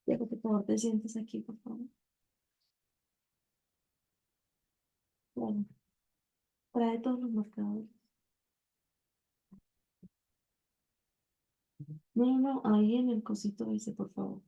Diego, por favor, te sientes aquí, por favor. Bueno, trae todos los marcadores. No, no, ahí en el cosito ese, por favor.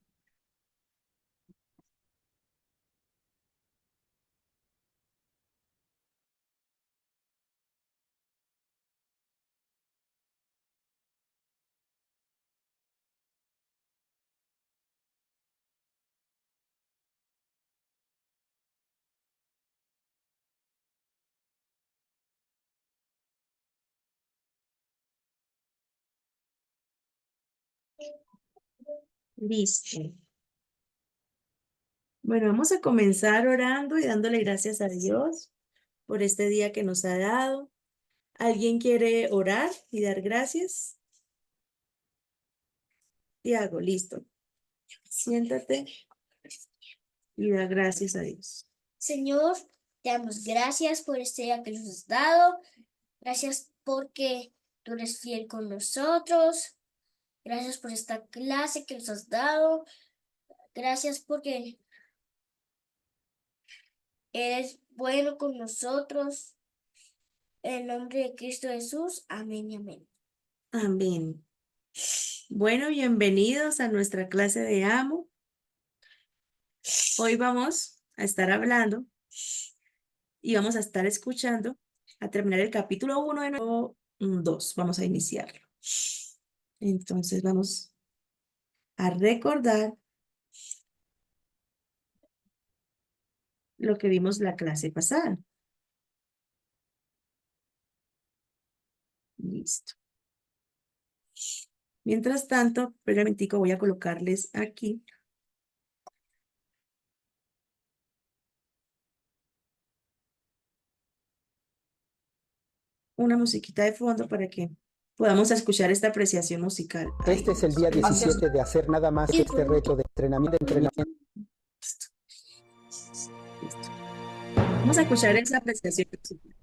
Listo. Bueno, vamos a comenzar orando y dándole gracias a Dios por este día que nos ha dado. ¿Alguien quiere orar y dar gracias? Tiago, listo. Siéntate y da gracias a Dios. Señor, te damos gracias por este día que nos has dado. Gracias porque tú eres fiel con nosotros. Gracias por esta clase que nos has dado. Gracias porque eres bueno con nosotros. En el nombre de Cristo Jesús. Amén y amén. Amén. Bueno, bienvenidos a nuestra clase de Amo. Hoy vamos a estar hablando y vamos a estar escuchando a terminar el capítulo 1 de nuevo 2. Vamos a iniciarlo. Entonces vamos a recordar lo que vimos la clase pasada. Listo. Mientras tanto, brevemente voy a colocarles aquí una musiquita de fondo para que podamos escuchar esta apreciación musical. Este es el día 17 de hacer nada más que este reto de entrenamiento. Listo. Vamos a escuchar esa apreciación musical.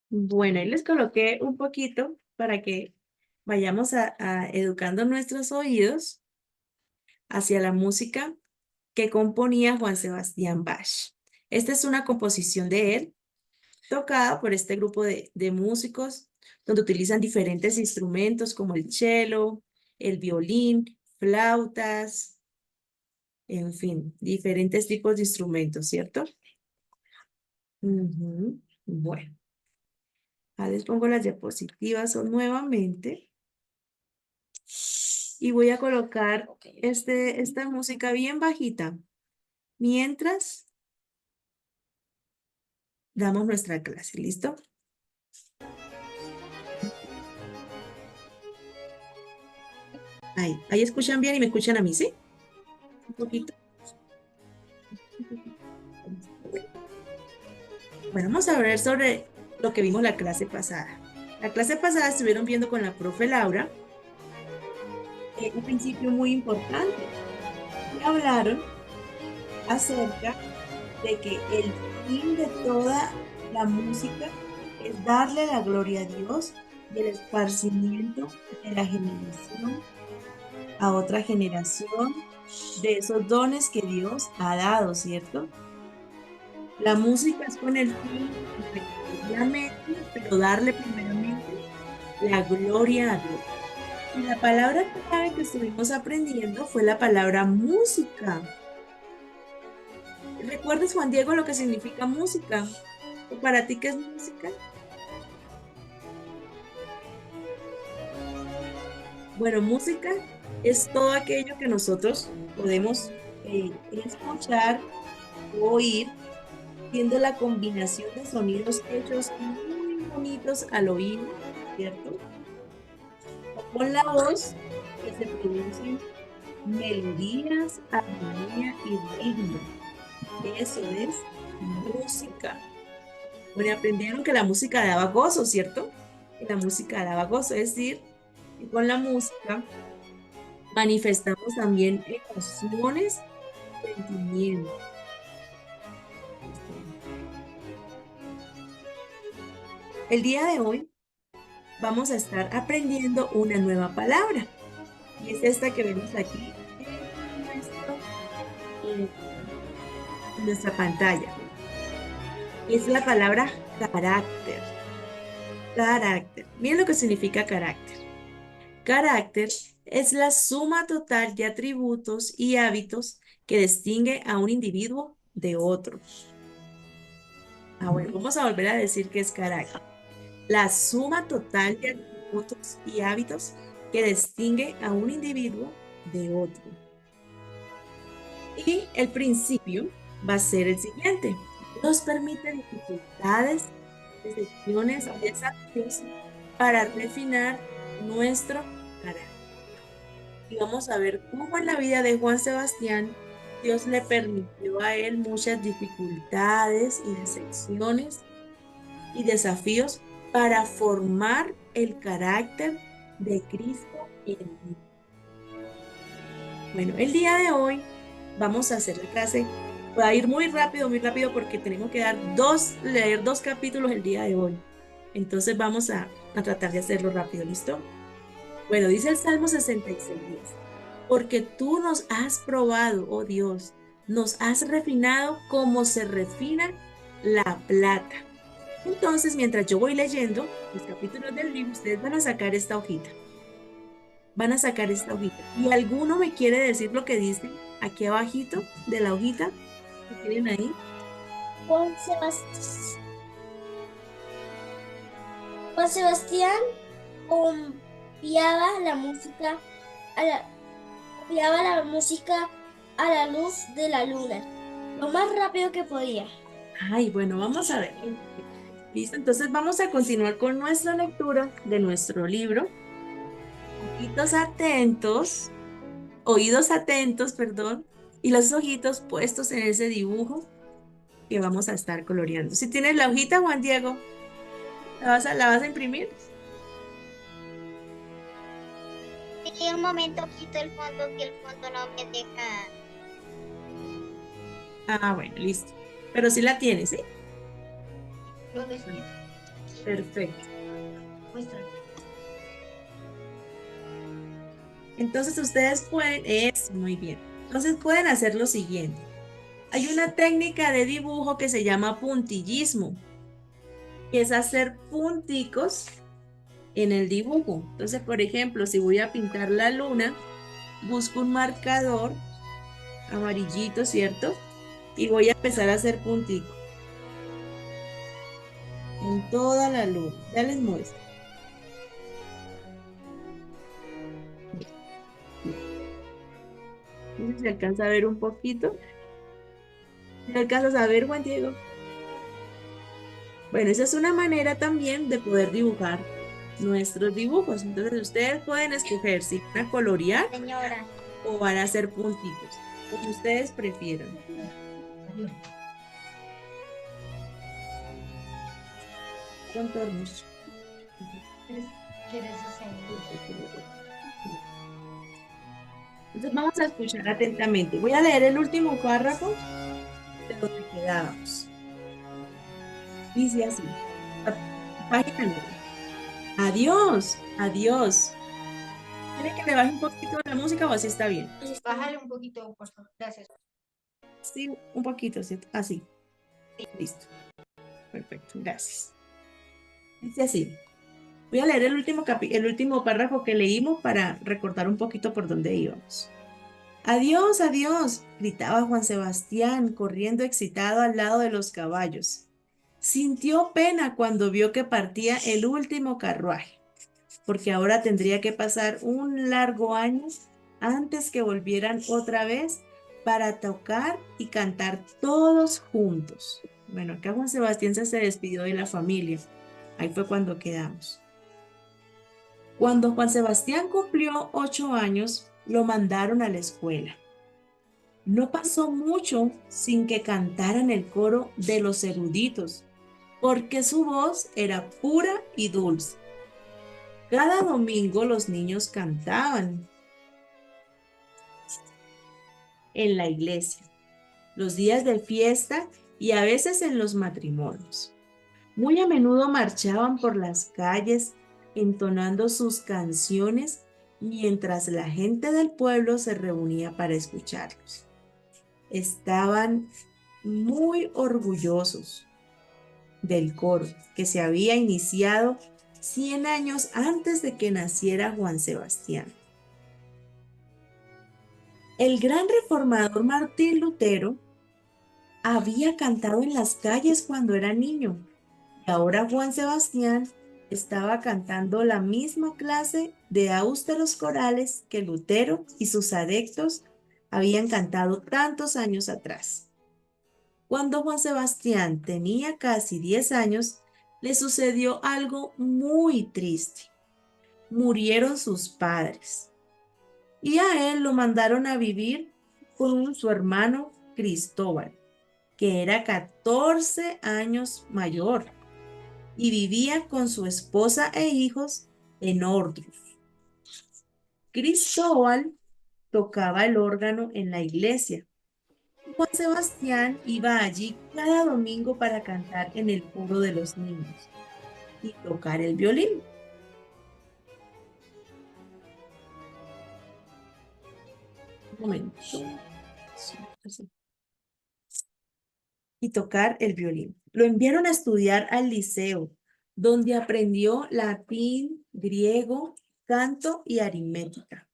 Bueno, ahí les coloqué un poquito para que vayamos educando nuestros oídos hacia la música que componía Juan Sebastián Bach. Esta es una composición de él, tocada por este grupo de músicos, donde utilizan diferentes instrumentos como el cello, el violín, flautas, en fin, diferentes tipos de instrumentos, ¿cierto? Bueno. Les pongo las diapositivas nuevamente y voy a colocar esta música bien bajita mientras damos nuestra clase. ¿Listo? Ahí escuchan bien y me escuchan a mí, ¿sí? Un poquito. Bueno, vamos a ver sobre lo que vimos la clase pasada. La clase pasada estuvieron viendo con la profe Laura un principio muy importante. Y hablaron acerca de que el fin de toda la música es darle la gloria a Dios y el esparcimiento de la generación a otra generación de esos dones que Dios ha dado, ¿cierto? La música es con el fin de recrear la mente, pero darle primeramente la gloria a Dios. Y la palabra clave que estuvimos aprendiendo fue la palabra música. ¿Recuerdas, Juan Diego, lo que significa música? ¿O para ti qué es música? Bueno, música es todo aquello que nosotros podemos escuchar o oír, siendo la combinación de sonidos hechos muy bonitos al oído, ¿cierto? O con la voz que se producen melodías, armonía y ritmo. Eso es música. Bueno, y aprendieron que la música daba gozo, ¿cierto? Que la música daba gozo, es decir, que con la música manifestamos también emociones, sentimientos. El día de hoy vamos a estar aprendiendo una nueva palabra y es esta que vemos aquí en nuestra pantalla. Es la palabra carácter. Carácter. Miren lo que significa carácter. Carácter es la suma total de atributos y hábitos que distingue a un individuo de otro. Bueno, vamos a volver a decir que es carácter. La suma total de atributos y hábitos que distingue a un individuo de otro. Y el principio va a ser el siguiente. Nos permite dificultades, decepciones, desafíos para refinar nuestro carácter. Y vamos a ver cómo en la vida de Juan Sebastián Dios le permitió a él muchas dificultades y decepciones y desafíos para formar el carácter de Cristo en mí. Bueno, el día de hoy vamos a hacer la clase. Voy a ir muy rápido porque tenemos que leer dos capítulos el día de hoy. Entonces vamos a tratar de hacerlo rápido, ¿listo? Bueno, dice el Salmo 66:10. Porque tú nos has probado, oh Dios, nos has refinado como se refina la plata. Entonces, mientras yo voy leyendo los capítulos del libro, ustedes van a sacar esta hojita. Van a sacar esta hojita. ¿Y alguno me quiere decir lo que dice aquí abajito de la hojita? ¿Qué tienen ahí? Juan Sebastián copiaba la música a la luz de la luna, lo más rápido que podía. Ay, bueno, vamos a ver. Listo, entonces vamos a continuar con nuestra lectura de nuestro libro. Oídos atentos, perdón, y los ojitos puestos en ese dibujo que vamos a estar coloreando. Si tienes la hojita, Juan Diego, ¿la vas a imprimir? Sí, un momento quito el fondo, que el fondo no me deja. Bueno, listo. Pero sí la tienes, ¿sí? Perfecto. Entonces ustedes pueden, muy bien. Entonces pueden hacer lo siguiente. Hay una técnica de dibujo que se llama puntillismo, que es hacer punticos en el dibujo. Entonces, por ejemplo, si voy a pintar la luna, busco un marcador amarillito, ¿cierto? Y voy a empezar a hacer punticos en toda la luna. Ya les muestro. No sé si alcanza a ver un poquito. ¿Me alcanzas a ver, Juan Diego? Bueno, esa es una manera también de poder dibujar nuestros dibujos. Entonces ustedes pueden escoger si van a colorear Señora. o van a hacer puntitos, lo que ustedes prefieran. Contornos. Entonces vamos a escuchar atentamente. Voy a leer el último párrafo de lo que quedábamos. Dice así, página 9. Adiós, adiós. ¿Quiere que le baje un poquito la música o así está bien? Bájale un poquito, por favor. Gracias. Sí, un poquito, ¿cierto? Así. Listo. Perfecto, gracias. Dice así. Voy a leer el último párrafo que leímos para recordar un poquito por dónde íbamos. Adiós, adiós, gritaba Juan Sebastián, corriendo excitado al lado de los caballos. Sintió pena cuando vio que partía el último carruaje, porque ahora tendría que pasar un largo año antes que volvieran otra vez para tocar y cantar todos juntos. Bueno, acá Juan Sebastián se despidió de la familia. Ahí fue cuando quedamos. Cuando Juan Sebastián cumplió 8 años, lo mandaron a la escuela. No pasó mucho sin que cantaran el coro de los eruditos, porque su voz era pura y dulce. Cada domingo los niños cantaban en la iglesia, los días de fiesta y a veces en los matrimonios. Muy a menudo marchaban por las calles entonando sus canciones mientras la gente del pueblo se reunía para escucharlos. Estaban muy orgullosos del coro que se había iniciado 100 años antes de que naciera Juan Sebastián. El gran reformador Martín Lutero había cantado en las calles cuando era niño y ahora Juan Sebastián estaba cantando la misma clase de austeros corales que Lutero y sus adeptos habían cantado tantos años atrás. Cuando Juan Sebastián tenía casi 10 años, le sucedió algo muy triste. Murieron sus padres y a él lo mandaron a vivir con su hermano Cristóbal, que era 14 años mayor y vivía con su esposa e hijos en Ordruz. Cristóbal tocaba el órgano en la iglesia. Juan Sebastián iba allí cada domingo para cantar en el coro de los niños y tocar el violín. Un momento. Y tocar el violín. Lo enviaron a estudiar al liceo, donde aprendió latín, griego, canto y aritmética.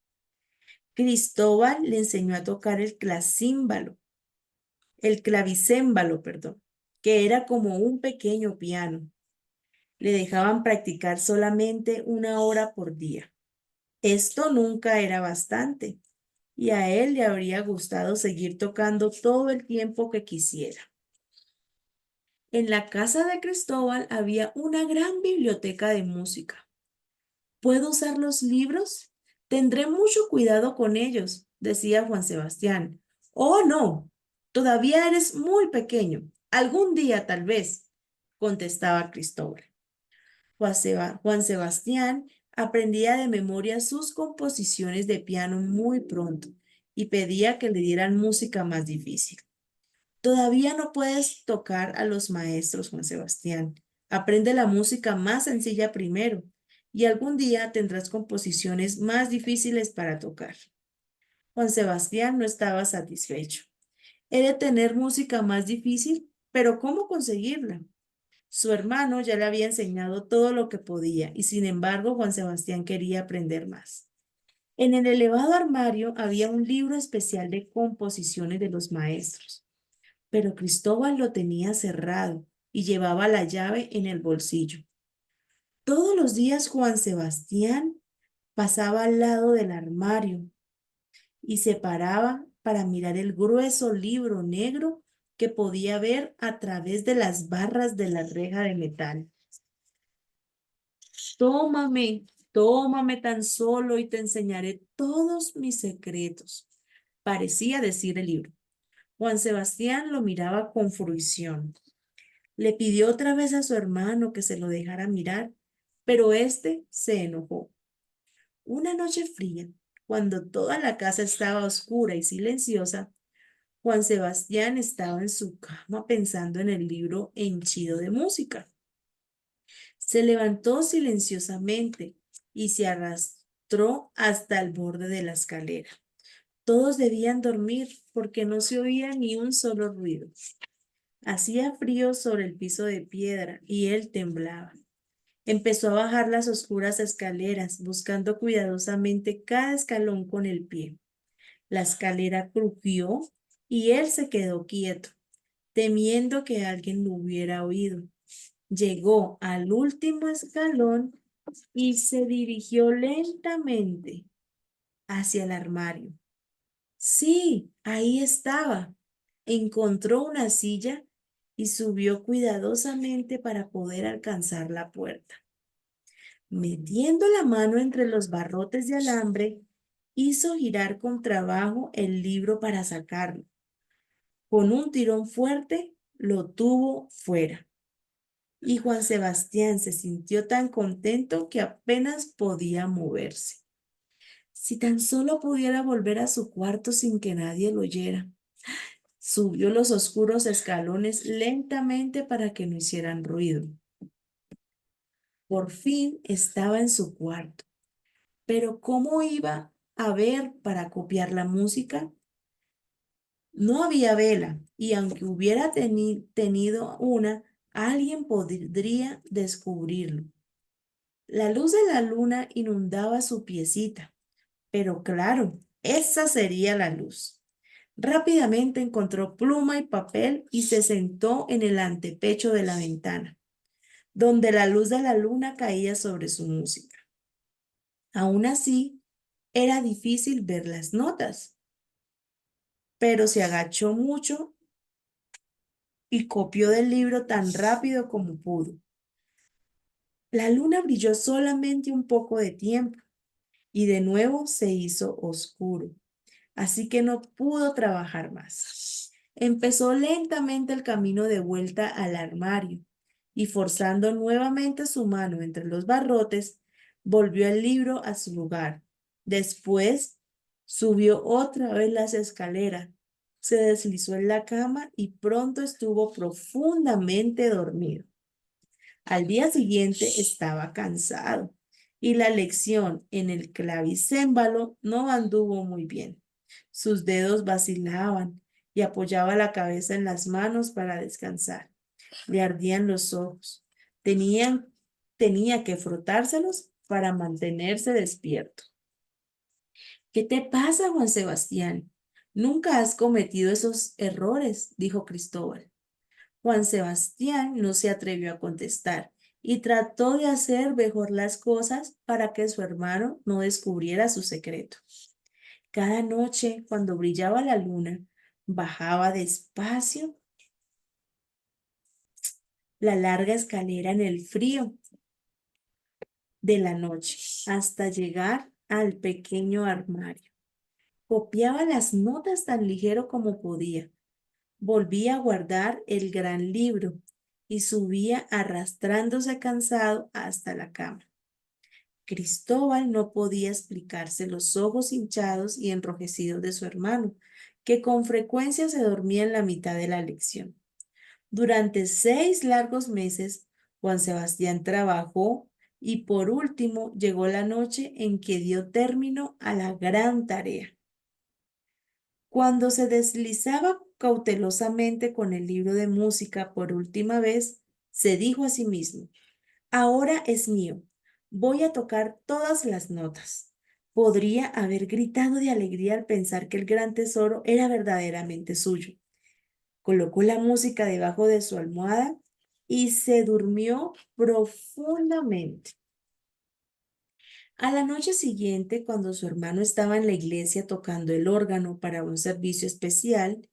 Cristóbal le enseñó a tocar el clavicémbalo, perdón, que era como un pequeño piano. Le dejaban practicar solamente 1 hora por día. Esto nunca era bastante, y a él le habría gustado seguir tocando todo el tiempo que quisiera. En la casa de Cristóbal había una gran biblioteca de música. ¿Puedo usar los libros? Tendré mucho cuidado con ellos, decía Juan Sebastián. Oh, no, todavía eres muy pequeño. Algún día, tal vez, contestaba Cristóbal. Juan Sebastián aprendía de memoria sus composiciones de piano muy pronto y pedía que le dieran música más difícil. Todavía no puedes tocar a los maestros, Juan Sebastián. Aprende la música más sencilla primero y algún día tendrás composiciones más difíciles para tocar. Juan Sebastián no estaba satisfecho. He de tener música más difícil, pero ¿cómo conseguirla? Su hermano ya le había enseñado todo lo que podía y sin embargo Juan Sebastián quería aprender más. En el elevado armario había un libro especial de composiciones de los maestros, pero Cristóbal lo tenía cerrado y llevaba la llave en el bolsillo. Todos los días Juan Sebastián pasaba al lado del armario y se paraba para mirar el grueso libro negro que podía ver a través de las barras de la reja de metal. Tómame, tómame tan solo y te enseñaré todos mis secretos, parecía decir el libro. Juan Sebastián lo miraba con fruición. Le pidió otra vez a su hermano que se lo dejara mirar, pero éste se enojó. Una noche fría, cuando toda la casa estaba oscura y silenciosa, Juan Sebastián estaba en su cama pensando en el libro henchido de música. Se levantó silenciosamente y se arrastró hasta el borde de la escalera. Todos debían dormir porque no se oía ni un solo ruido. Hacía frío sobre el piso de piedra y él temblaba. Empezó a bajar las oscuras escaleras, buscando cuidadosamente cada escalón con el pie. La escalera crujió y él se quedó quieto, temiendo que alguien lo hubiera oído. Llegó al último escalón y se dirigió lentamente hacia el armario. Sí, ahí estaba. Encontró una silla y subió cuidadosamente para poder alcanzar la puerta. Metiendo la mano entre los barrotes de alambre, hizo girar con trabajo el libro para sacarlo. Con un tirón fuerte, lo tuvo fuera. Y Juan Sebastián se sintió tan contento que apenas podía moverse. Si tan solo pudiera volver a su cuarto sin que nadie lo oyera. Subió los oscuros escalones lentamente para que no hicieran ruido. Por fin estaba en su cuarto. Pero ¿cómo iba a ver para copiar la música? No había vela, y aunque hubiera tenido una, alguien podría descubrirlo. La luz de la luna inundaba su piecita, pero claro, esa sería la luz. Rápidamente encontró pluma y papel y se sentó en el antepecho de la ventana, donde la luz de la luna caía sobre su música. Aún así, era difícil ver las notas, pero se agachó mucho y copió del libro tan rápido como pudo. La luna brilló solamente un poco de tiempo y de nuevo se hizo oscuro, así que no pudo trabajar más. Empezó lentamente el camino de vuelta al armario y forzando nuevamente su mano entre los barrotes, volvió el libro a su lugar. Después subió otra vez las escaleras, se deslizó en la cama y pronto estuvo profundamente dormido. Al día siguiente estaba cansado y la lección en el clavicémbalo no anduvo muy bien. Sus dedos vacilaban y apoyaba la cabeza en las manos para descansar. Le ardían los ojos. Tenía que frotárselos para mantenerse despierto. ¿Qué te pasa, Juan Sebastián? Nunca has cometido esos errores, dijo Cristóbal. Juan Sebastián no se atrevió a contestar y trató de hacer mejor las cosas para que su hermano no descubriera su secreto. Cada noche, cuando brillaba la luna, bajaba despacio la larga escalera en el frío de la noche hasta llegar al pequeño armario. Copiaba las notas tan ligero como podía. Volvía a guardar el gran libro y subía arrastrándose cansado hasta la cama. Cristóbal no podía explicarse los ojos hinchados y enrojecidos de su hermano, que con frecuencia se dormía en la mitad de la lección. Durante 6 largos meses, Juan Sebastián trabajó y por último llegó la noche en que dio término a la gran tarea. Cuando se deslizaba cautelosamente con el libro de música por última vez, se dijo a sí mismo: ahora es mío, voy a tocar todas las notas. Podría haber gritado de alegría al pensar que el gran tesoro era verdaderamente suyo. Colocó la música debajo de su almohada y se durmió profundamente. A la noche siguiente, cuando su hermano estaba en la iglesia tocando el órgano para un servicio especial,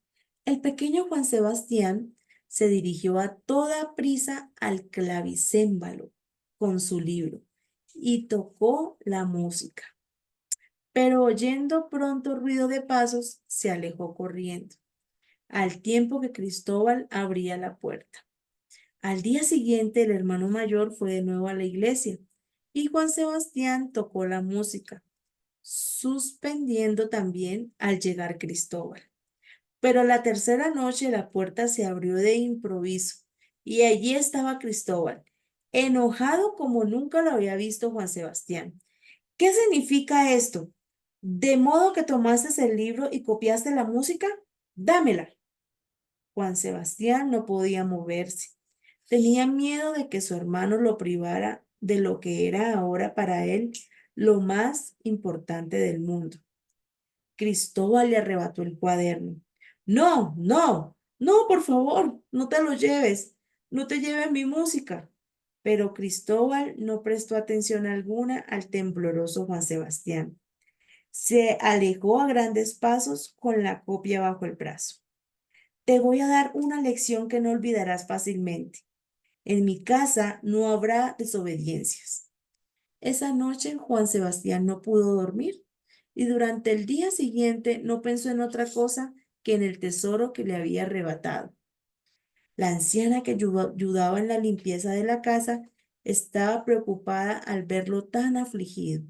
el pequeño Juan Sebastián se dirigió a toda prisa al clavicémbalo con su libro y tocó la música. Pero oyendo pronto ruido de pasos, se alejó corriendo, al tiempo que Cristóbal abría la puerta. Al día siguiente, el hermano mayor fue de nuevo a la iglesia y Juan Sebastián tocó la música, suspendiendo también al llegar Cristóbal. Pero la tercera noche la puerta se abrió de improviso y allí estaba Cristóbal, enojado como nunca lo había visto Juan Sebastián. ¿Qué significa esto? ¿De modo que tomaste el libro y copiaste la música? Dámela. Juan Sebastián no podía moverse. Tenía miedo de que su hermano lo privara de lo que era ahora para él lo más importante del mundo. Cristóbal le arrebató el cuaderno. No, no, no, por favor, no te lo lleves. No te lleves mi música. Pero Cristóbal no prestó atención alguna al tembloroso Juan Sebastián. Se alejó a grandes pasos con la copia bajo el brazo. Te voy a dar una lección que no olvidarás fácilmente. En mi casa no habrá desobediencias. Esa noche Juan Sebastián no pudo dormir y durante el día siguiente no pensó en otra cosa que en el tesoro que le había arrebatado. La anciana que ayudaba en la limpieza de la casa estaba preocupada al verlo tan afligido.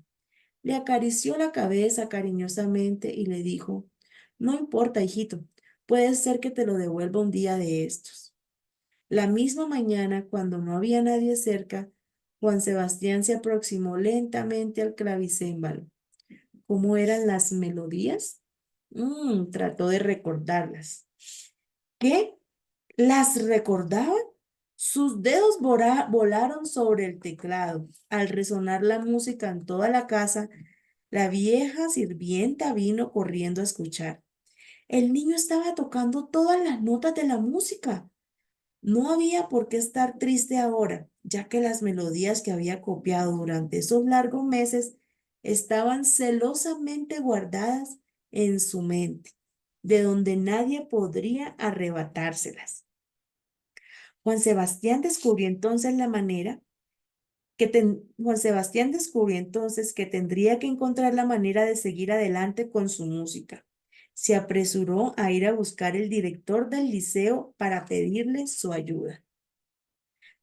Le acarició la cabeza cariñosamente y le dijo, no importa, hijito, puede ser que te lo devuelva un día de estos. La misma mañana, cuando no había nadie cerca, Juan Sebastián se aproximó lentamente al clavicémbalo. ¿Cómo eran las melodías? Trató de recordarlas. ¿Qué? ¿Las recordaba? Sus dedos volaron sobre el teclado. Al resonar la música en toda la casa, la vieja sirvienta vino corriendo a escuchar. El niño estaba tocando todas las notas de la música. No había por qué estar triste ahora, ya que las melodías que había copiado durante esos largos meses estaban celosamente guardadas en su mente, de donde nadie podría arrebatárselas. Juan Sebastián descubrió entonces Juan Sebastián descubrió entonces que tendría que encontrar la manera de seguir adelante con su música. Se apresuró a ir a buscar el director del liceo para pedirle su ayuda.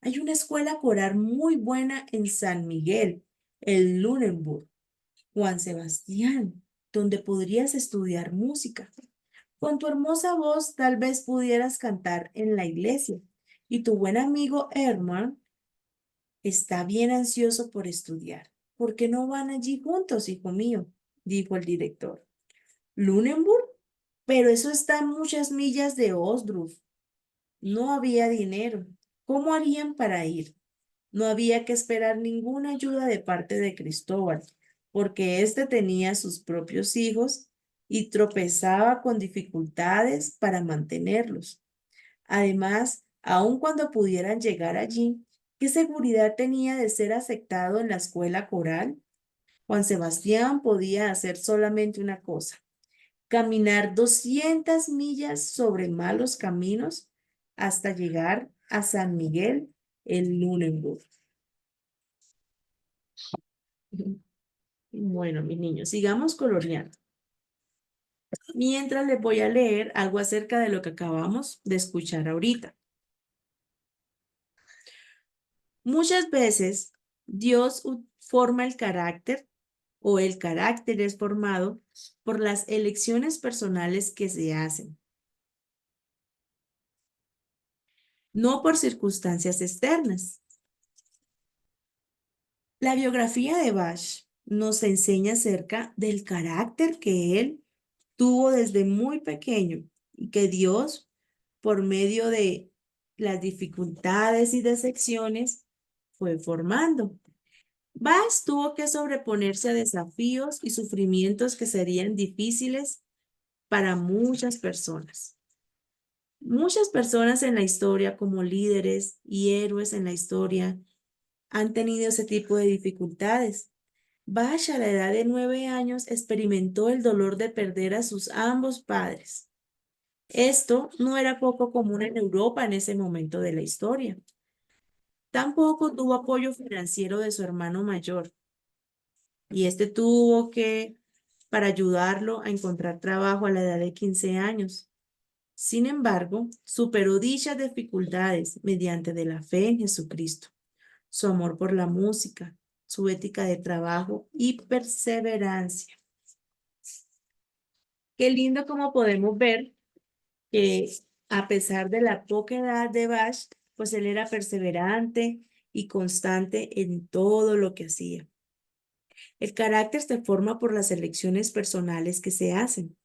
Hay una escuela coral muy buena en San Miguel, en Lunenburg, Juan Sebastián, donde podrías estudiar música. Con tu hermosa voz tal vez pudieras cantar en la iglesia. Y tu buen amigo Hermann está bien ansioso por estudiar. ¿Por qué no van allí juntos, hijo mío? Dijo el director. ¿Lunenburg? Pero eso está a muchas millas de Osdorf. No había dinero. ¿Cómo harían para ir? No había que esperar ninguna ayuda de parte de Cristóbal, porque éste tenía sus propios hijos y tropezaba con dificultades para mantenerlos. Además, aun cuando pudieran llegar allí, ¿qué seguridad tenía de ser aceptado en la escuela coral? Juan Sebastián podía hacer solamente una cosa, caminar 200 millas sobre malos caminos hasta llegar a San Miguel en Lunenburg. Bueno, mis niños, sigamos coloreando. Mientras les voy a leer algo acerca de lo que acabamos de escuchar ahorita. Muchas veces Dios forma el carácter o el carácter es formado por las elecciones personales que se hacen, no por circunstancias externas. La biografía de Bach nos enseña acerca del carácter que él tuvo desde muy pequeño y que Dios, por medio de las dificultades y decepciones, fue formando. Bach tuvo que sobreponerse a desafíos y sufrimientos que serían difíciles para muchas personas. Muchas personas en la historia, como líderes y héroes en la historia, han tenido ese tipo de dificultades. Bach, a la edad de 9 años, experimentó el dolor de perder a sus ambos padres. Esto no era poco común en Europa en ese momento de la historia. Tampoco tuvo apoyo financiero de su hermano mayor. Y este tuvo para ayudarlo a encontrar trabajo a la edad de 15 años. Sin embargo, superó dichas dificultades mediante de la fe en Jesucristo, su amor por la música, su ética de trabajo y perseverancia. Qué lindo como podemos ver que a pesar de la poca edad de Bach, pues él era perseverante y constante en todo lo que hacía. El carácter se forma por las elecciones personales que se hacen,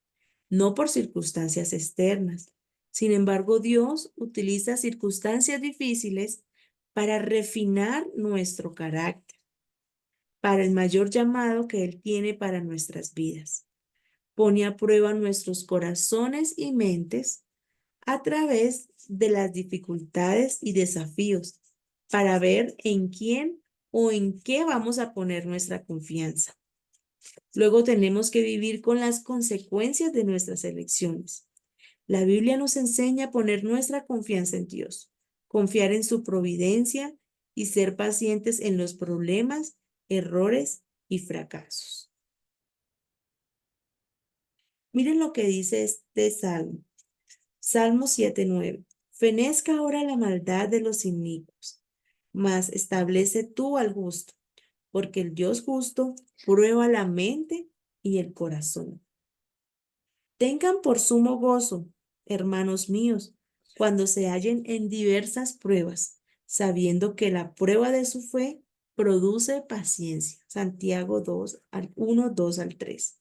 no por circunstancias externas. Sin embargo, Dios utiliza circunstancias difíciles para refinar nuestro carácter, para el mayor llamado que Él tiene para nuestras vidas. Pone a prueba nuestros corazones y mentes a través de las dificultades y desafíos para ver en quién o en qué vamos a poner nuestra confianza. Luego tenemos que vivir con las consecuencias de nuestras elecciones. La Biblia nos enseña a poner nuestra confianza en Dios, confiar en su providencia y ser pacientes en los problemas, errores y fracasos. Miren lo que dice este salmo. Salmo 7:9. Fenezca ahora la maldad de los inicuos, mas establece tú al justo, porque el Dios justo prueba la mente y el corazón. Tengan por sumo gozo, hermanos míos, cuando se hallen en diversas pruebas, sabiendo que la prueba de su fe produce paciencia. Santiago 2 al 3.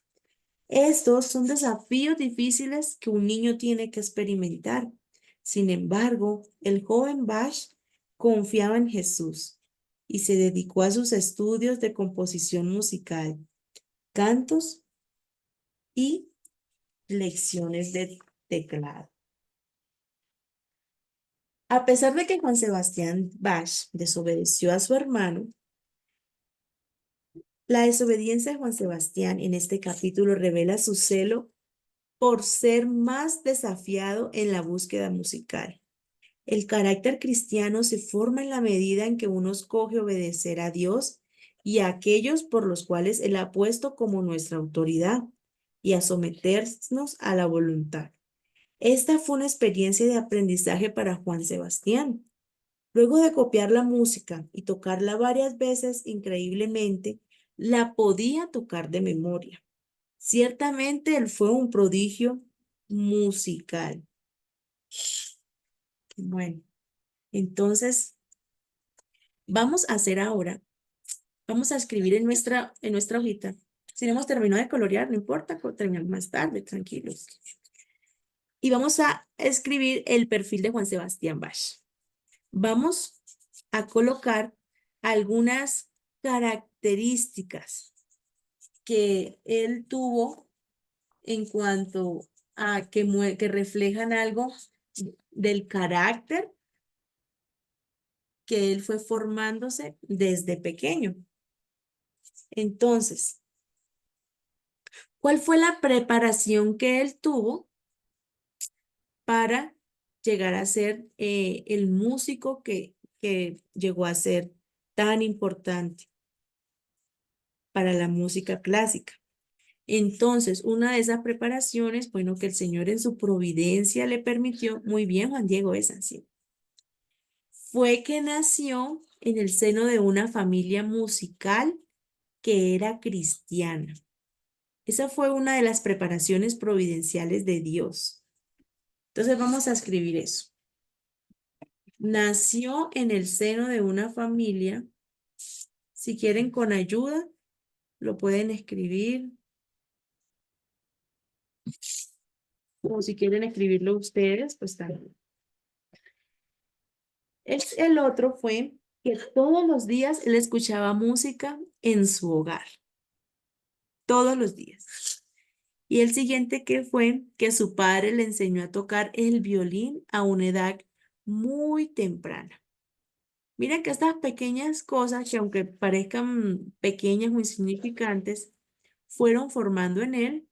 Estos son desafíos difíciles que un niño tiene que experimentar. Sin embargo, el joven Bash confiaba en Jesús y se dedicó a sus estudios de composición musical, cantos y lecciones de teclado. A pesar de que Juan Sebastián Bach desobedeció a su hermano, la desobediencia de Juan Sebastián en este capítulo revela su celo por ser más desafiado en la búsqueda musical. El carácter cristiano se forma en la medida en que uno escoge obedecer a Dios y a aquellos por los cuales Él ha puesto como nuestra autoridad y a someternos a la voluntad. Esta fue una experiencia de aprendizaje para Juan Sebastián. Luego de copiar la música y tocarla varias veces, increíblemente, la podía tocar de memoria. Ciertamente él fue un prodigio musical. Bueno, entonces vamos a hacer ahora, vamos a escribir en nuestra hojita. Si no hemos terminado de colorear, no importa, terminamos más tarde, tranquilos. Y vamos a escribir el perfil de Juan Sebastián Bach. Vamos a colocar algunas características que él tuvo en cuanto a que reflejan algo del carácter que él fue formándose desde pequeño. Entonces, ¿cuál fue la preparación que él tuvo para llegar a ser el músico que llegó a ser tan importante para la música clásica? Entonces, una de esas preparaciones, bueno, que el Señor en su providencia le permitió, muy bien, Juan Diego, es así, fue que nació en el seno de una familia musical que era cristiana. Esa fue una de las preparaciones providenciales de Dios. Entonces vamos a escribir eso. Nació en el seno de una familia. Si quieren con ayuda, lo pueden escribir. O si quieren escribirlo ustedes, pues también. El otro fue que todos los días él escuchaba música en su hogar. Todos los días. Y el siguiente que fue que su padre le enseñó a tocar el violín a una edad muy temprana. Miren que estas pequeñas cosas, que aunque parezcan pequeñas o insignificantes, fueron formando en él,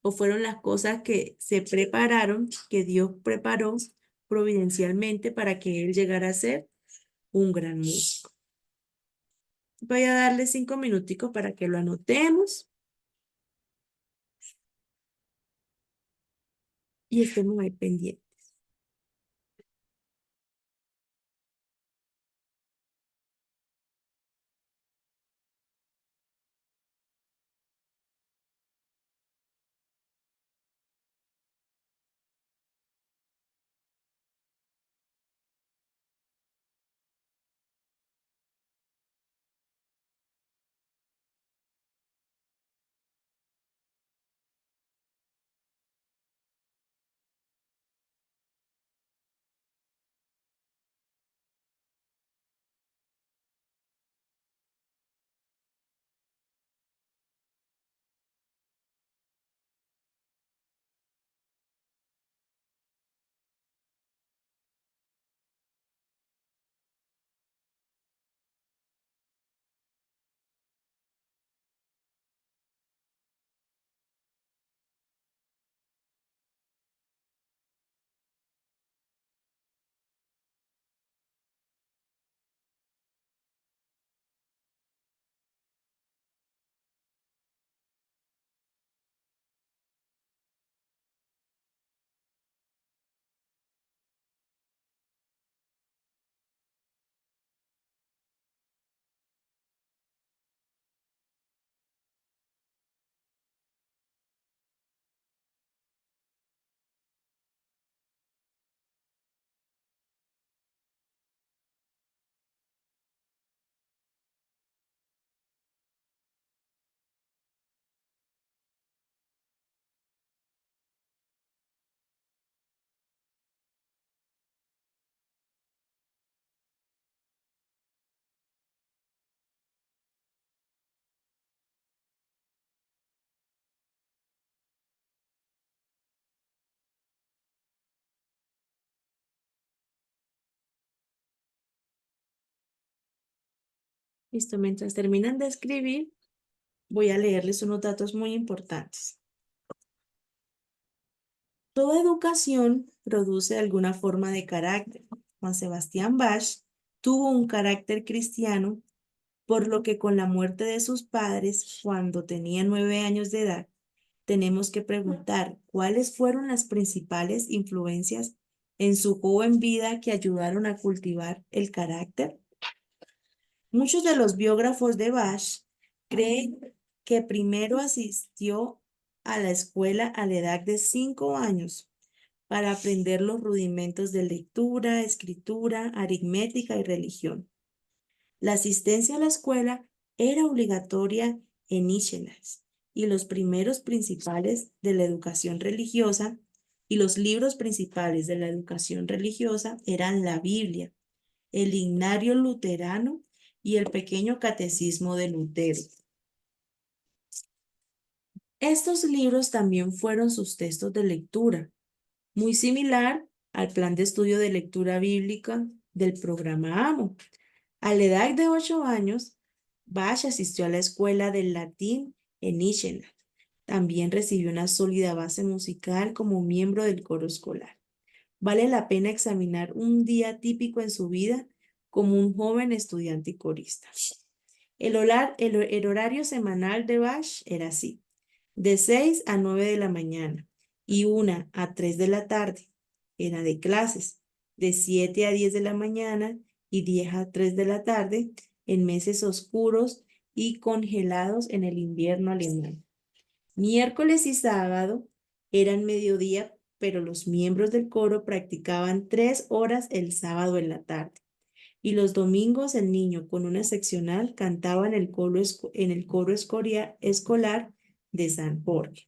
o fueron las cosas que se prepararon, que Dios preparó providencialmente para que él llegara a ser un gran músico. Voy a darle 5 minuticos para que lo anotemos y estemos ahí pendientes. Listo, mientras terminan de escribir, voy a leerles unos datos muy importantes. Toda educación produce alguna forma de carácter. Juan Sebastián Bach tuvo un carácter cristiano, por lo que con la muerte de sus padres, cuando tenía 9 años de edad, tenemos que preguntar cuáles fueron las principales influencias en su joven vida que ayudaron a cultivar el carácter. Muchos de los biógrafos de Bach creen que primero asistió a la escuela a la edad de 5 años para aprender los rudimentos de lectura, escritura, aritmética y religión. La asistencia a la escuela era obligatoria en Ischenaz y los primeros principales de la educación religiosa y los libros principales de la educación religiosa eran la Biblia, el Himnario Luterano y el Pequeño Catecismo de Lutero. Estos libros también fueron sus textos de lectura, muy similar al plan de estudio de lectura bíblica del programa AMO. A la edad de 8 años, Bach asistió a la escuela del latín en Ischenaz. También recibió una sólida base musical como miembro del coro escolar. Vale la pena examinar un día típico en su vida como un joven estudiante y corista. El horario semanal de Bach era así: de 6 a 9 de la mañana y 1 a 3 de la tarde. Era de clases, de 7 a 10 de la mañana y 10 a 3 de la tarde, en meses oscuros y congelados en el invierno alemán. Miércoles y sábado eran mediodía, pero los miembros del coro practicaban 3 horas el sábado en la tarde. Y los domingos el niño con una seccional cantaba en el coro escolar de San Jorge.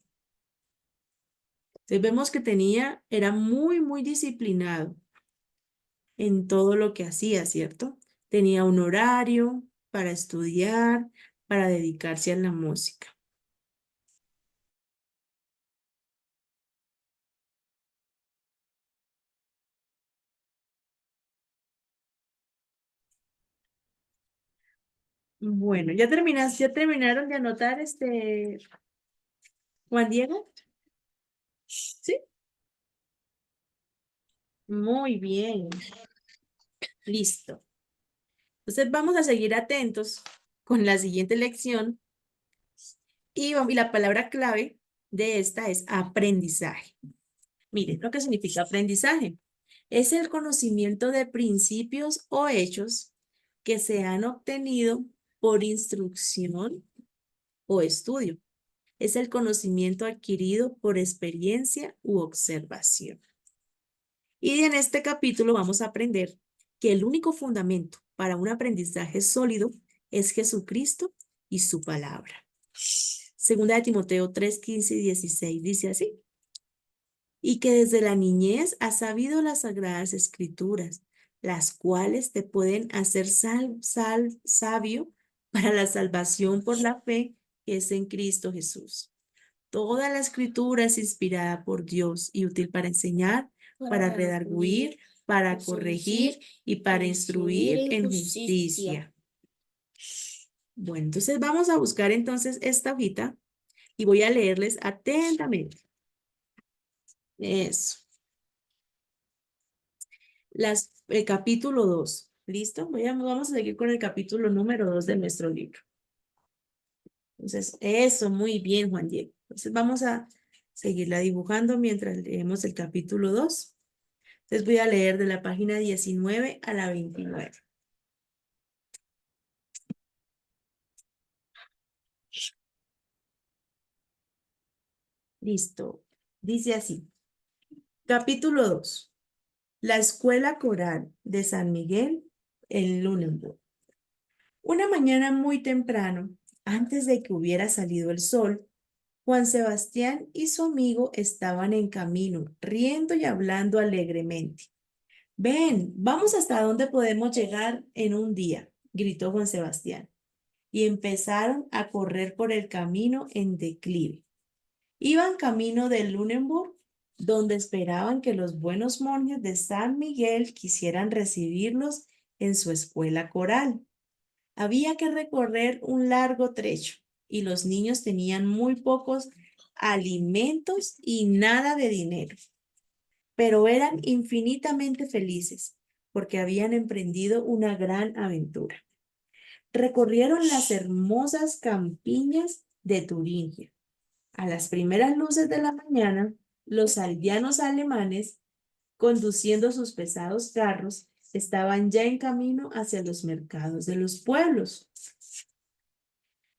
Entonces vemos que era muy disciplinado en todo lo que hacía, ¿cierto? Tenía un horario para estudiar, para dedicarse a la música. Bueno, ¿ya terminaron de anotar Juan Diego? ¿Sí? Muy bien. Listo. Entonces vamos a seguir atentos con la siguiente lección y la palabra clave de esta es aprendizaje. Miren lo que significa aprendizaje. Es el conocimiento de principios o hechos que se han obtenido por instrucción o estudio. Es el conocimiento adquirido por experiencia u observación. Y en este capítulo vamos a aprender que el único fundamento para un aprendizaje sólido es Jesucristo y su palabra. Segunda de Timoteo 3, 15 y 16 dice así: y que desde la niñez has sabido las sagradas escrituras, las cuales te pueden hacer sabio para la salvación por la fe que es en Cristo Jesús. Toda la escritura es inspirada por Dios y útil para enseñar, para redarguir, para corregir y para instruir en justicia. Bueno, entonces vamos a buscar entonces esta hojita y voy a leerles atentamente. Eso. Capítulo 2. ¿Listo? Vamos a seguir con el capítulo número 2 de nuestro libro. Entonces, eso, muy bien, Juan Diego. Entonces vamos a seguirla dibujando mientras leemos el capítulo 2. Entonces voy a leer de la página 19 a la 29. Listo. Dice así. Capítulo 2. La Escuela Coral de San Miguel en Lunenburg. Una mañana muy temprano, antes de que hubiera salido el sol, Juan Sebastián y su amigo estaban en camino, riendo y hablando alegremente. Ven, vamos hasta donde podemos llegar en un día, gritó Juan Sebastián. Y empezaron a correr por el camino en declive. Iban camino de Lunenburg, donde esperaban que los buenos monjes de San Miguel quisieran recibirlos en su escuela coral. Había que recorrer un largo trecho y los niños tenían muy pocos alimentos y nada de dinero, pero eran infinitamente felices porque habían emprendido una gran aventura. Recorrieron las hermosas campiñas de Turingia. A las primeras luces de la mañana, los aldeanos alemanes, conduciendo sus pesados carros, estaban ya en camino hacia los mercados de los pueblos.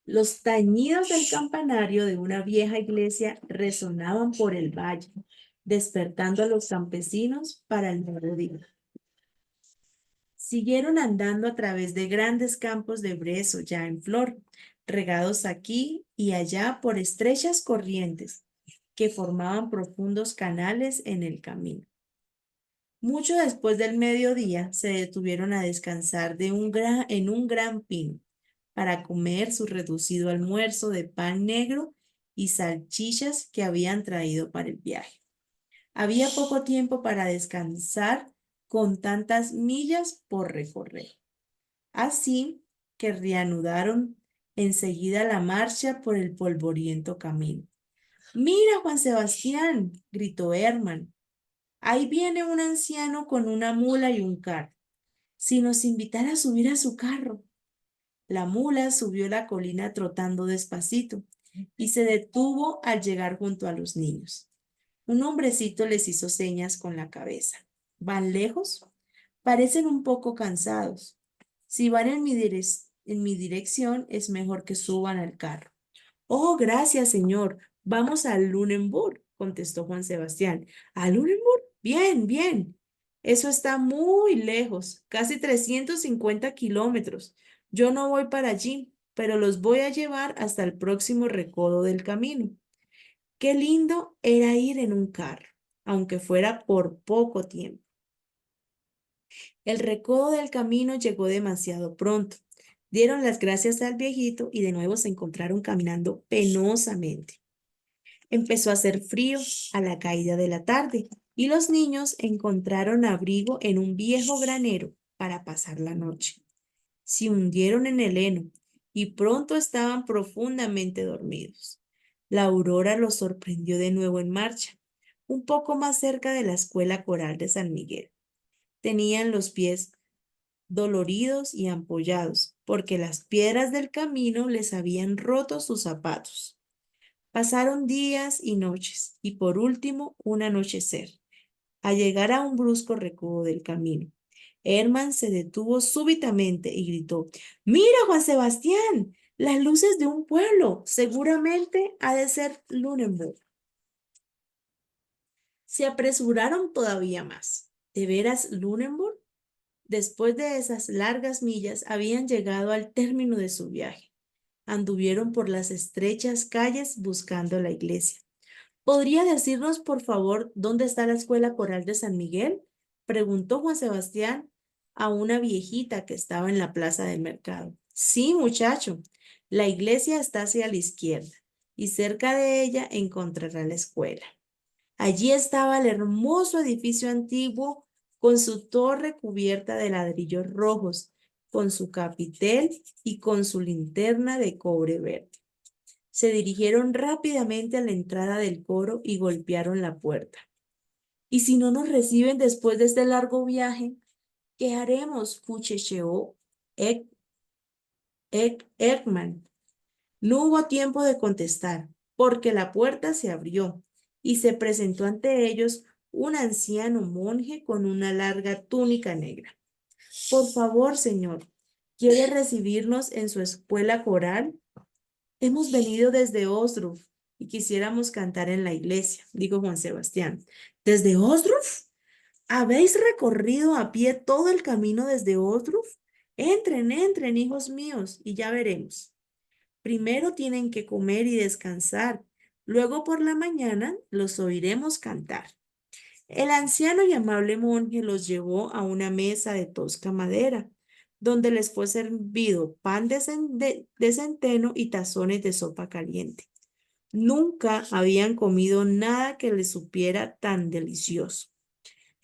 Los tañidos del campanario de una vieja iglesia resonaban por el valle, despertando a los campesinos para el nuevo día. Siguieron andando a través de grandes campos de brezo ya en flor, regados aquí y allá por estrechas corrientes que formaban profundos canales en el camino. Mucho después del mediodía se detuvieron a descansar en un gran pino para comer su reducido almuerzo de pan negro y salchichas que habían traído para el viaje. Había poco tiempo para descansar con tantas millas por recorrer. Así que reanudaron enseguida la marcha por el polvoriento camino. «Mira, Juan Sebastián», gritó Hermann, «ahí viene un anciano con una mula y un carro. Si nos invitara a subir a su carro». La mula subió la colina trotando despacito y se detuvo al llegar junto a los niños. Un hombrecito les hizo señas con la cabeza. «¿Van lejos? Parecen un poco cansados. Si van en mi dirección, es mejor que suban al carro». «Oh, gracias, señor. Vamos a Lunenburg», contestó Juan Sebastián. «¿A Lunenburg? Bien, bien. Eso está muy lejos, casi 350 kilómetros. Yo no voy para allí, pero los voy a llevar hasta el próximo recodo del camino». Qué lindo era ir en un carro, aunque fuera por poco tiempo. El recodo del camino llegó demasiado pronto. Dieron las gracias al viejito y de nuevo se encontraron caminando penosamente. Empezó a hacer frío a la caída de la tarde y los niños encontraron abrigo en un viejo granero para pasar la noche. Se hundieron en el heno y pronto estaban profundamente dormidos. La aurora los sorprendió de nuevo en marcha, un poco más cerca de la escuela coral de San Miguel. Tenían los pies doloridos y ampollados, porque las piedras del camino les habían roto sus zapatos. Pasaron días y noches, y por último un anochecer, al llegar a un brusco recodo del camino. Hermann se detuvo súbitamente y gritó: «¡Mira, Juan Sebastián! Las luces de un pueblo. Seguramente ha de ser Lunenburg». Se apresuraron todavía más. ¿De veras Lunenburg? Después de esas largas millas habían llegado al término de su viaje. Anduvieron por las estrechas calles buscando la iglesia. «¿Podría decirnos, por favor, dónde está la escuela coral de San Miguel?», preguntó Juan Sebastián a una viejita que estaba en la plaza del mercado. «Sí, muchacho, la iglesia está hacia la izquierda y cerca de ella encontrará la escuela». Allí estaba el hermoso edificio antiguo con su torre cubierta de ladrillos rojos, con su capitel y con su linterna de cobre verde. Se dirigieron rápidamente a la entrada del coro y golpearon la puerta. «¿Y si no nos reciben después de este largo viaje? ¿Qué haremos?», cuchicheó Ekman. No hubo tiempo de contestar, porque la puerta se abrió y se presentó ante ellos un anciano monje con una larga túnica negra. «Por favor, señor, ¿quiere recibirnos en su escuela coral? Hemos venido desde Osdruf y quisiéramos cantar en la iglesia», dijo Juan Sebastián. «¿Desde Osdruf? ¿Habéis recorrido a pie todo el camino desde Osdruf? Entren, entren, hijos míos, y ya veremos. Primero tienen que comer y descansar. Luego por la mañana los oiremos cantar». El anciano y amable monje los llevó a una mesa de tosca madera, donde les fue servido pan de centeno y tazones de sopa caliente. Nunca habían comido nada que les supiera tan delicioso.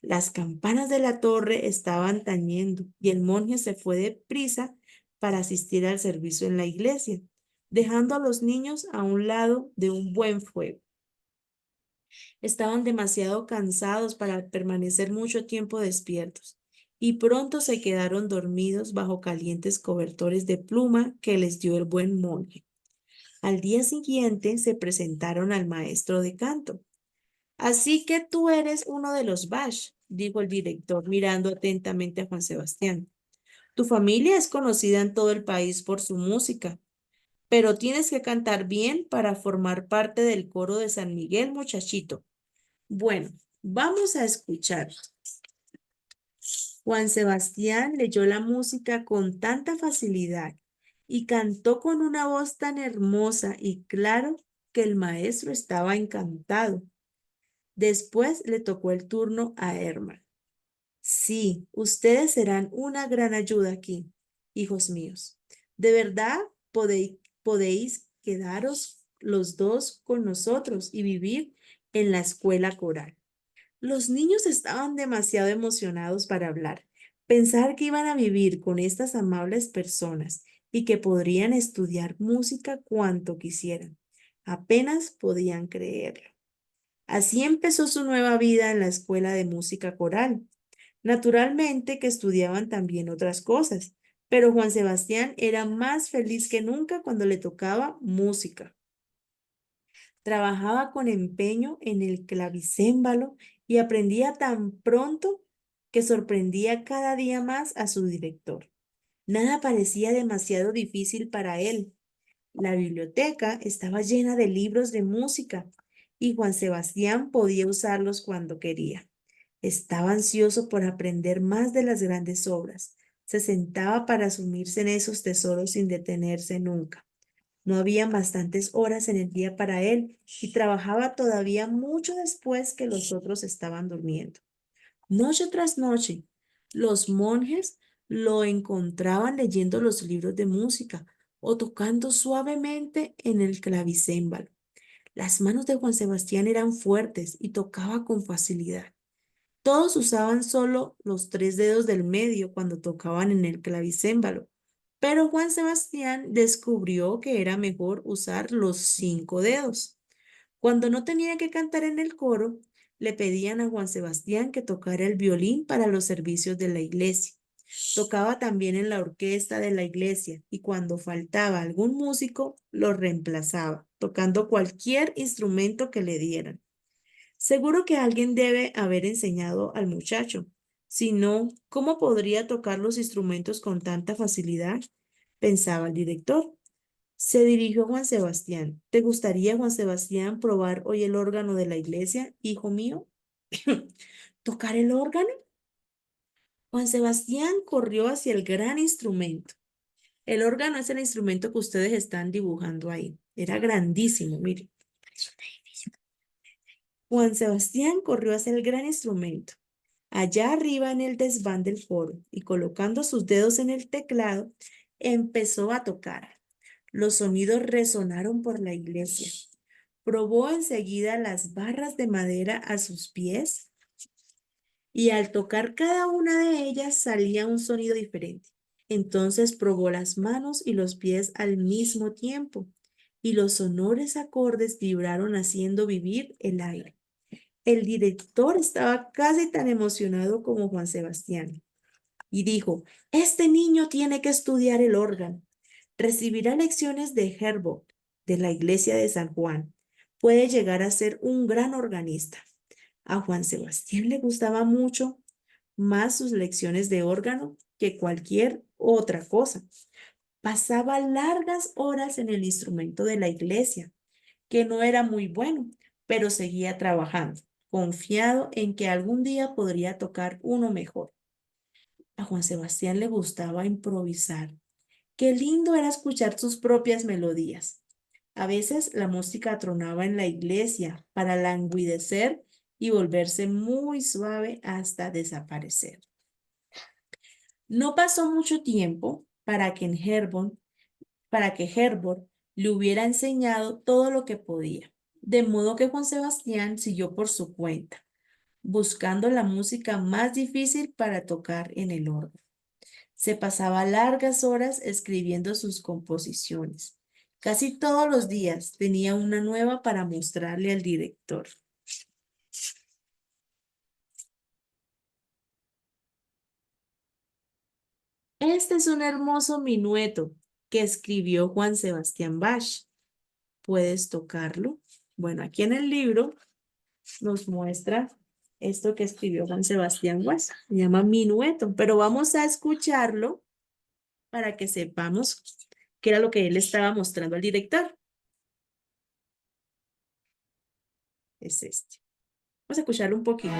Las campanas de la torre estaban tañendo y el monje se fue deprisa para asistir al servicio en la iglesia, dejando a los niños a un lado de un buen fuego. Estaban demasiado cansados para permanecer mucho tiempo despiertos y pronto se quedaron dormidos bajo calientes cobertores de pluma que les dio el buen monje. Al día siguiente se presentaron al maestro de canto. Así que tú eres uno de los Bash, dijo el director mirando atentamente a Juan Sebastián. Tu familia es conocida en todo el país por su música, pero tienes que cantar bien para formar parte del coro de San Miguel, muchachito. Bueno, vamos a escuchar. Juan Sebastián leyó la música con tanta facilidad y cantó con una voz tan hermosa y claro que el maestro estaba encantado. Después le tocó el turno a Herman. Sí, ustedes serán una gran ayuda aquí, hijos míos. De verdad podéis quedaros los dos con nosotros y vivir en la escuela coral. Los niños estaban demasiado emocionados para hablar. Pensar que iban a vivir con estas amables personas y que podrían estudiar música cuanto quisieran. Apenas podían creerlo. Así empezó su nueva vida en la escuela de música coral. Naturalmente que estudiaban también otras cosas, pero Juan Sebastián era más feliz que nunca cuando le tocaba música. Trabajaba con empeño en el clavicémbalo y aprendía tan pronto que sorprendía cada día más a su director. Nada parecía demasiado difícil para él. La biblioteca estaba llena de libros de música y Juan Sebastián podía usarlos cuando quería. Estaba ansioso por aprender más de las grandes obras. Se sentaba para sumirse en esos tesoros sin detenerse nunca. No había bastantes horas en el día para él y trabajaba todavía mucho después que los otros estaban durmiendo. Noche tras noche, los monjes lo encontraban leyendo los libros de música o tocando suavemente en el clavicémbalo. Las manos de Juan Sebastián eran fuertes y tocaba con facilidad. Todos usaban solo los 3 dedos del medio cuando tocaban en el clavicémbalo, pero Juan Sebastián descubrió que era mejor usar los 5 dedos. Cuando no tenía que cantar en el coro, le pedían a Juan Sebastián que tocara el violín para los servicios de la iglesia. Tocaba también en la orquesta de la iglesia y cuando faltaba algún músico, lo reemplazaba, tocando cualquier instrumento que le dieran. Seguro que alguien debe haber enseñado al muchacho. Si no, ¿cómo podría tocar los instrumentos con tanta facilidad? Pensaba el director. Se dirigió a Juan Sebastián. ¿Te gustaría, Juan Sebastián, probar hoy el órgano de la iglesia, hijo mío? ¿Tocar el órgano? Juan Sebastián corrió hacia el gran instrumento. El órgano es el instrumento que ustedes están dibujando ahí. Era grandísimo, mire. Juan Sebastián corrió hacia el gran instrumento, allá arriba en el desván del foro, y colocando sus dedos en el teclado, empezó a tocar. Los sonidos resonaron por la iglesia. Probó enseguida las barras de madera a sus pies y al tocar cada una de ellas salía un sonido diferente. Entonces probó las manos y los pies al mismo tiempo y los sonores acordes vibraron haciendo vivir el aire. El director estaba casi tan emocionado como Juan Sebastián y dijo, este niño tiene que estudiar el órgano. Recibirá lecciones de Herbert, de la iglesia de San Juan. Puede llegar a ser un gran organista. A Juan Sebastián le gustaba mucho más sus lecciones de órgano que cualquier otra cosa. Pasaba largas horas en el instrumento de la iglesia, que no era muy bueno, pero seguía trabajando, confiado en que algún día podría tocar uno mejor. A Juan Sebastián le gustaba improvisar. Qué lindo era escuchar sus propias melodías. A veces la música tronaba en la iglesia para languidecer y volverse muy suave hasta desaparecer. No pasó mucho tiempo para que Herbert le hubiera enseñado todo lo que podía, de modo que Juan Sebastián siguió por su cuenta, buscando la música más difícil para tocar en el órgano. Se pasaba largas horas escribiendo sus composiciones. Casi todos los días tenía una nueva para mostrarle al director. Este es un hermoso minueto que escribió Juan Sebastián Bach. ¿Puedes tocarlo? Bueno, aquí en el libro nos muestra esto que escribió Juan Sebastián Bach. Se llama minueto, pero vamos a escucharlo para que sepamos qué era lo que él estaba mostrando al director. Es este. Vamos a escucharlo un poquito.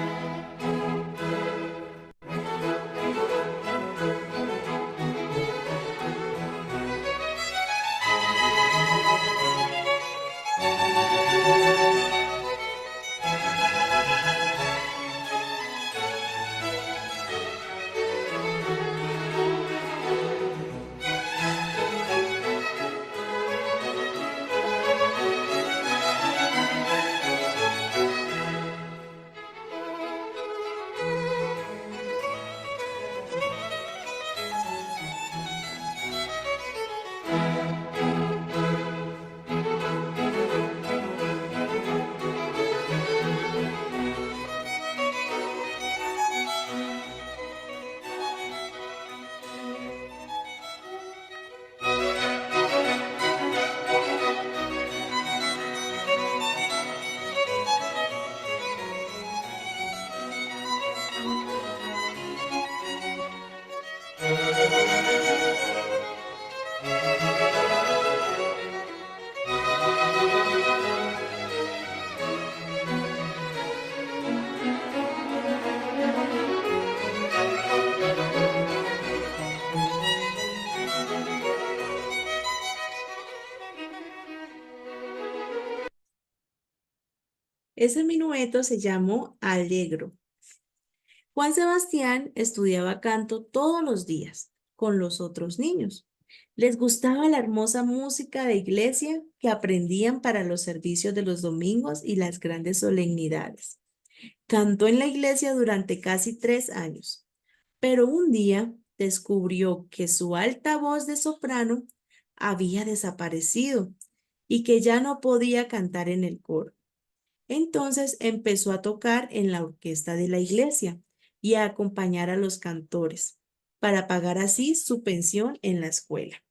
Ese minueto se llamó Allegro. Juan Sebastián estudiaba canto todos los días con los otros niños. Les gustaba la hermosa música de iglesia que aprendían para los servicios de los domingos y las grandes solemnidades. Cantó en la iglesia durante casi 3 años, pero un día descubrió que su alta voz de soprano había desaparecido y que ya no podía cantar en el coro. Entonces empezó a tocar en la orquesta de la iglesia y a acompañar a los cantores para pagar así su pensión en la escuela.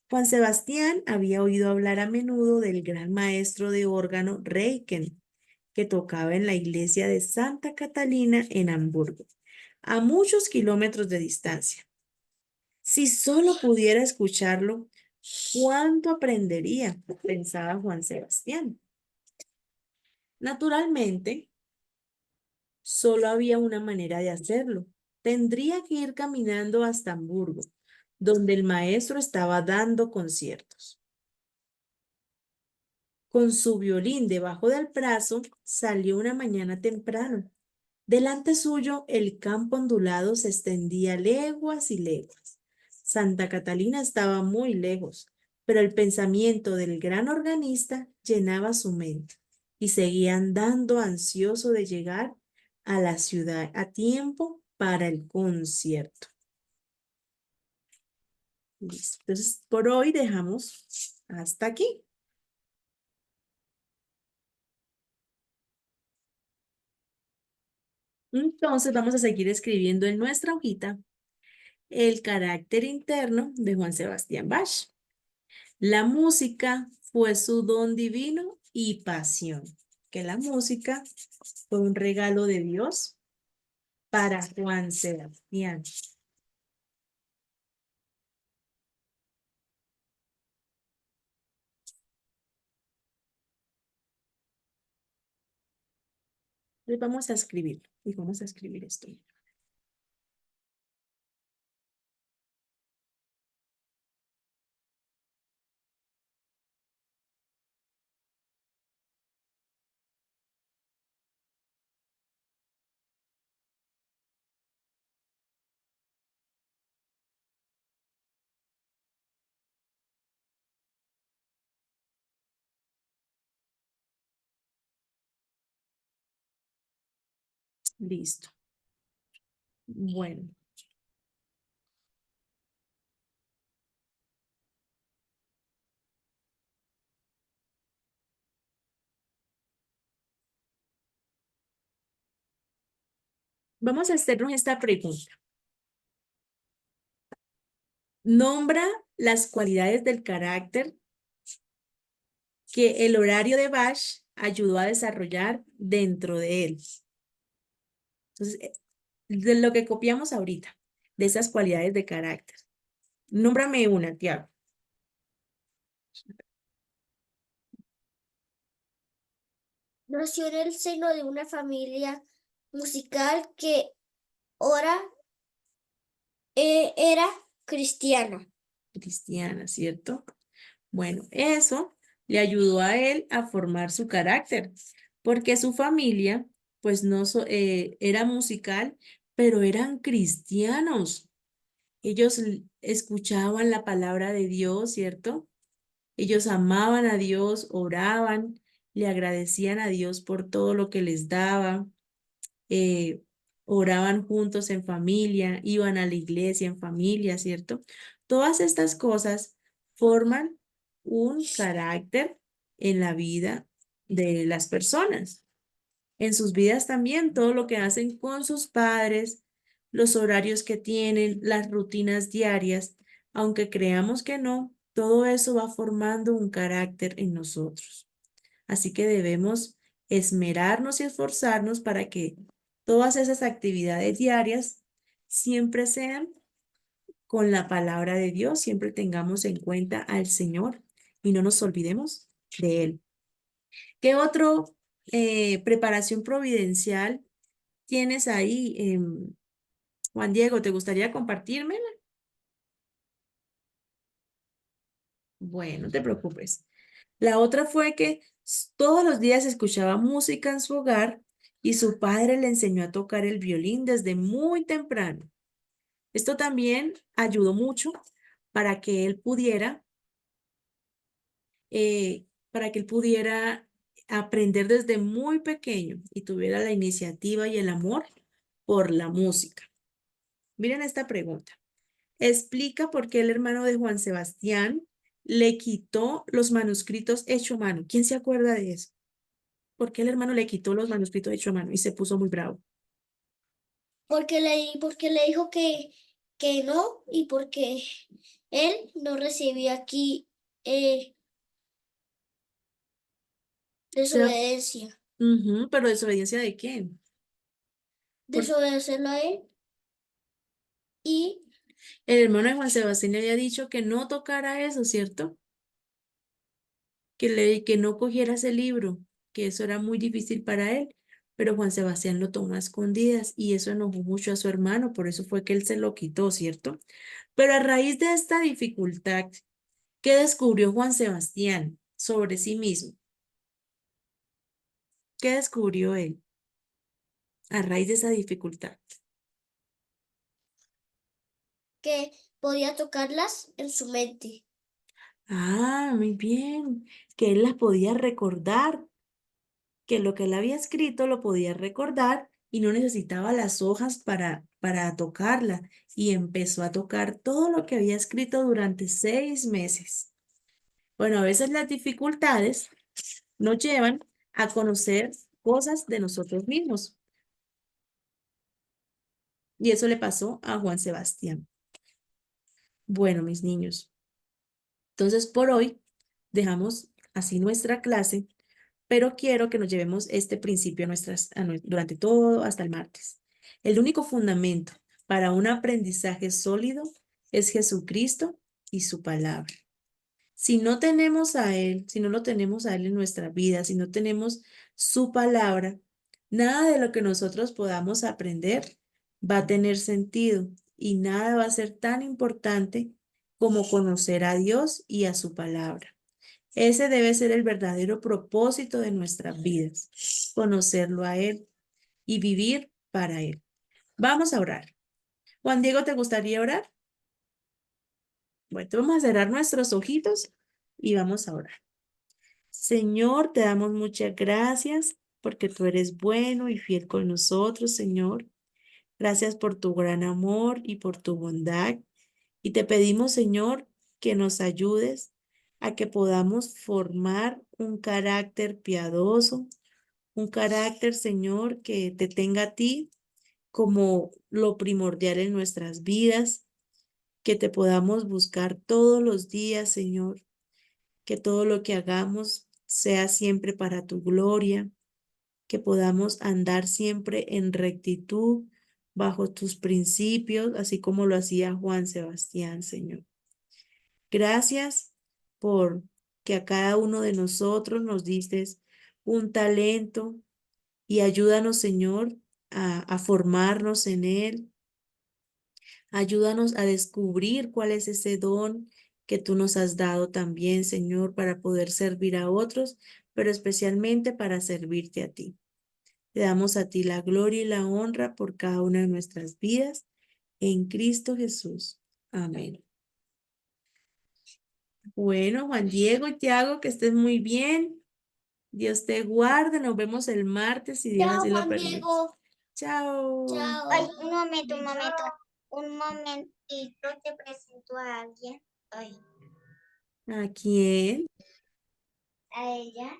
Juan Sebastián había oído hablar a menudo del gran maestro de órgano Reiken, que tocaba en la iglesia de Santa Catalina en Hamburgo, a muchos kilómetros de distancia. Si solo pudiera escucharlo, ¿cuánto aprendería?, pensaba Juan Sebastián. Naturalmente, solo había una manera de hacerlo. Tendría que ir caminando hasta Hamburgo, donde el maestro estaba dando conciertos. Con su violín debajo del brazo, salió una mañana temprano. Delante suyo, el campo ondulado se extendía leguas y leguas. Santa Catalina estaba muy lejos, pero el pensamiento del gran organista llenaba su mente y seguía andando ansioso de llegar a la ciudad a tiempo para el concierto. Listo. Entonces, por hoy dejamos hasta aquí. Entonces, vamos a seguir escribiendo en nuestra hojita el carácter interno de Juan Sebastián Bach. La música fue su don divino y pasión. Que la música fue un regalo de Dios para Juan Sebastián. Entonces vamos a escribirlo y vamos a escribir esto. Listo. Bueno, vamos a hacernos esta pregunta. Nombra las cualidades del carácter que el horario de Bash ayudó a desarrollar dentro de él. Entonces, de lo que copiamos ahorita, de esas cualidades de carácter. Nómbrame una, Tiago. Nació en el seno de una familia musical que ahora era cristiana. Cristiana, ¿cierto? Bueno, eso le ayudó a él a formar su carácter, porque su familia, pues no era musical, pero eran cristianos. Ellos escuchaban la palabra de Dios, ¿cierto? Ellos amaban a Dios, oraban, le agradecían a Dios por todo lo que les daba, eh, oraban juntos en familia, iban a la iglesia en familia, ¿cierto? Todas estas cosas forman un carácter en la vida de las personas. En sus vidas también, todo lo que hacen con sus padres, los horarios que tienen, las rutinas diarias, aunque creamos que no, todo eso va formando un carácter en nosotros. Así que debemos esmerarnos y esforzarnos para que todas esas actividades diarias siempre sean con la palabra de Dios, siempre tengamos en cuenta al Señor y no nos olvidemos de Él. ¿Qué otro preparación providencial tienes ahí, Juan Diego? ¿Te gustaría compartírmela? Bueno, no te preocupes. La otra fue que todos los días escuchaba música en su hogar y su padre le enseñó a tocar el violín desde muy temprano. Esto también ayudó mucho para que él pudiera, para que él pudiera aprender desde muy pequeño y tuviera la iniciativa y el amor por la música. Miren esta pregunta. Explica por qué el hermano de Juan Sebastián le quitó los manuscritos hechos a mano. ¿Quién se acuerda de eso? ¿Por qué el hermano le quitó los manuscritos hechos a mano y se puso muy bravo? Porque le dijo que no y porque él no recibía aquí Sea, desobediencia. pero ¿desobediencia de quién? Desobedecerlo a él y El hermano de Juan Sebastián le había dicho que no tocara eso, ¿cierto? Que no cogiera ese libro, que eso era muy difícil para él, pero Juan Sebastián lo tomó a escondidas y eso enojó mucho a su hermano, por eso fue que él se lo quitó, ¿cierto? Pero a raíz de esta dificultad, ¿qué descubrió Juan Sebastián sobre sí mismo? ¿Qué descubrió él a raíz de esa dificultad? que podía tocarlas en su mente. Ah, muy bien, que él las podía recordar, que lo que él había escrito lo podía recordar y no necesitaba las hojas para tocarla. Y empezó a tocar todo lo que había escrito durante 6 meses. Bueno, a veces las dificultades nos llevan a conocer cosas de nosotros mismos. Y eso le pasó a Juan Sebastián. Bueno, mis niños, entonces por hoy dejamos así nuestra clase, pero quiero que nos llevemos este principio durante todo hasta el martes. El único fundamento para un aprendizaje sólido es Jesucristo y su palabra. Si no tenemos a Él, si no lo tenemos a Él en nuestra vida, si no tenemos su palabra, nada de lo que nosotros podamos aprender va a tener sentido y nada va a ser tan importante como conocer a Dios y a su palabra. Ese debe ser el verdadero propósito de nuestras vidas, conocerlo a Él y vivir para Él. Vamos a orar. Juan Diego, ¿te gustaría orar? Bueno, vamos a cerrar nuestros ojitos y vamos a orar. Señor, te damos muchas gracias porque tú eres bueno y fiel con nosotros, Señor. Gracias por tu gran amor y por tu bondad. Y te pedimos, Señor, que nos ayudes a que podamos formar un carácter piadoso, un carácter, Señor, que te tenga a ti como lo primordial en nuestras vidas, que te podamos buscar todos los días, Señor, que todo lo que hagamos sea siempre para tu gloria, que podamos andar siempre en rectitud bajo tus principios, así como lo hacía Juan Sebastián, Señor. Gracias por que a cada uno de nosotros nos diste un talento y ayúdanos, Señor, a formarnos en él. Ayúdanos a descubrir cuál es ese don que tú nos has dado también, Señor, para poder servir a otros, pero especialmente para servirte a ti. Te damos a ti la gloria y la honra por cada una de nuestras vidas, en Cristo Jesús. Amén. Bueno, Juan Diego y Tiago, que estés muy bien. Dios te guarde. Nos vemos el martes si Dios Chao, así lo Juan permite. Diego. Chao. Chao. Ay, un momento, un momentito, te presento a alguien. Ay, ¿A quién? a ella.